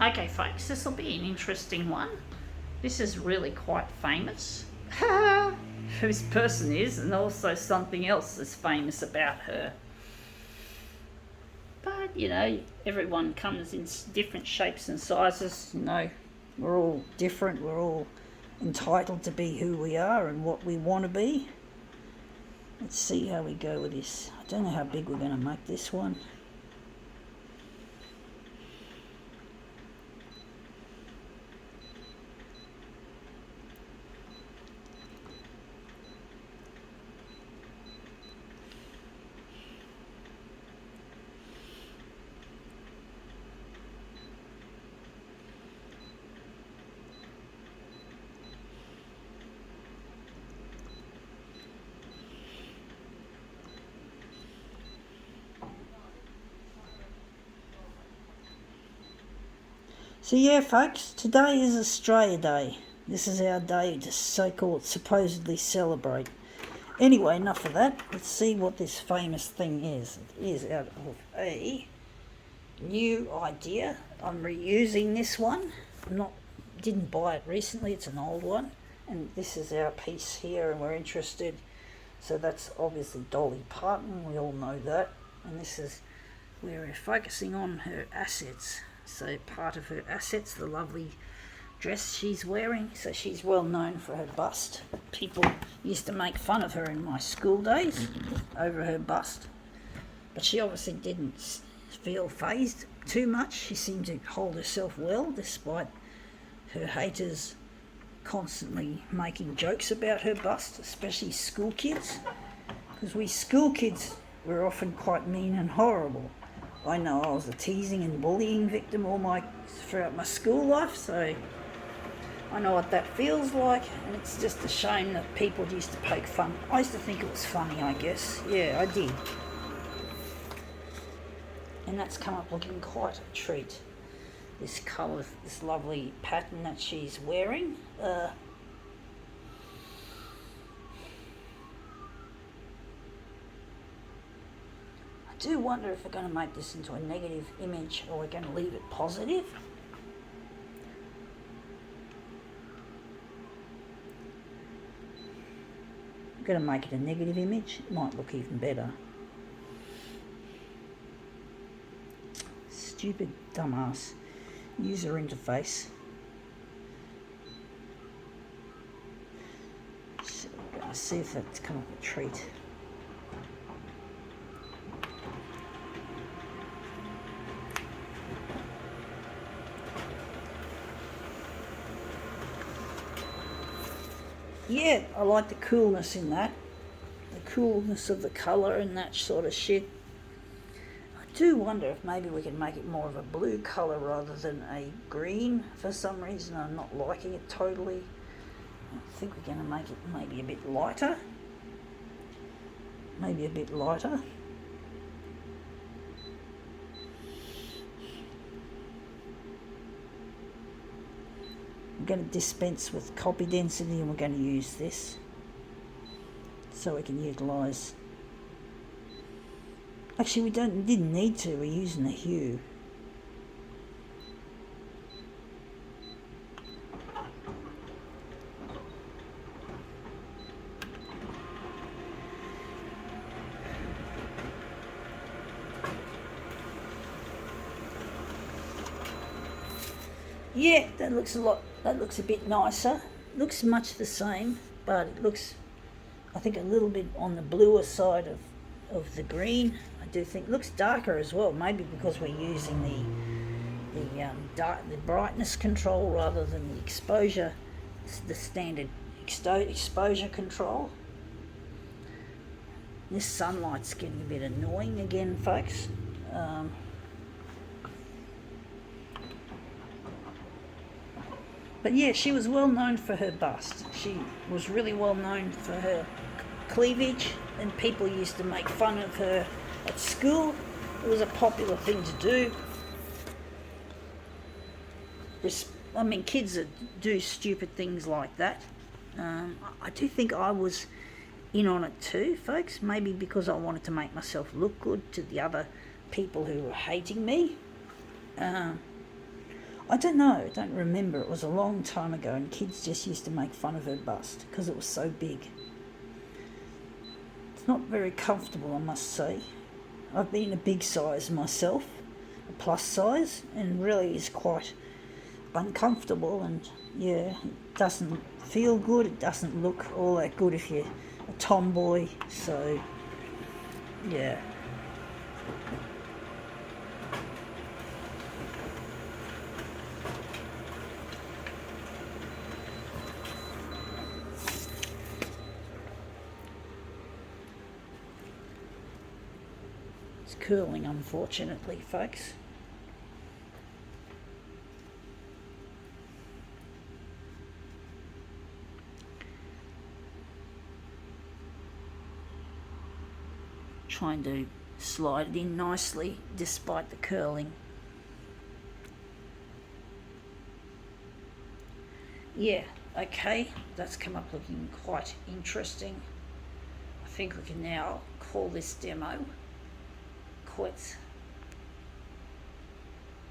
Okay, folks, this will be an interesting one. This is really quite famous. Who this person is, and also something else is famous about her. But, everyone comes in different shapes and sizes. We're all different. We're all entitled to be who we are and what we want to be. Let's see how we go with this. I don't know how big we're going to make this one. So yeah, folks, today is Australia Day. This is our day to so-called supposedly celebrate. Anyway, enough of that. Let's see what this famous thing is. It is out of a new idea. I'm reusing this one. Didn't buy it recently. It's an old one, and this is our piece here, and we're interested. So that's obviously Dolly Parton. We all know that, and this is where we're focusing on her assets. So part of her assets, the lovely dress she's wearing. So she's well known for her bust. People used to make fun of her in my school days over her bust. But she obviously didn't feel fazed too much. She seemed to hold herself well despite her haters constantly making jokes about her bust, especially school kids. Because we school kids were often quite mean and horrible. I know I was a teasing and bullying victim throughout my school life, so I know what that feels like, and it's just a shame that people used to poke fun. I used to think it was funny, I guess. Yeah, I did. And that's come up looking quite a treat. This colour, this lovely pattern that she's wearing. I do wonder if we're going to make this into a negative image or we're going to leave it positive. I'm going to make it a negative image. It might look even better. Stupid dumbass user interface. So we're going to see if that's come up a treat. Yeah, I like the coolness in that. The coolness of the colour and that sort of shit. I do wonder if maybe we can make it more of a blue colour rather than a green. For some reason I'm not liking it totally. I think we're going to make it maybe a bit lighter. Maybe a bit lighter. I'm going to dispense with copy density and we're going to use this so we can utilise. Actually, we didn't need to. We're using a hue. Yeah, that looks a bit nicer. Looks much the same, but it looks, I think, a little bit on the bluer side of the green. I do think it looks darker as well, maybe because we're using the brightness control rather than the exposure, the standard exposure control. This sunlight's getting a bit annoying again, folks. But yeah, she was well known for her bust. She was really well known for her cleavage, and people used to make fun of her at school. It was a popular thing to do. Kids do stupid things like that. I do think I was in on it too, folks. Maybe because I wanted to make myself look good to the other people who were hating me. I don't know, I don't remember. It was a long time ago and kids just used to make fun of her bust because it was so big. It's not very comfortable, I must say. I've been a big size myself, a plus size, and really is quite uncomfortable, and yeah, it doesn't feel good, it doesn't look all that good if you're a tomboy, so yeah. It's curling, unfortunately, folks. Trying to slide it in nicely despite the curling. Yeah, okay, that's come up looking quite interesting. I think we can now call this demo quits.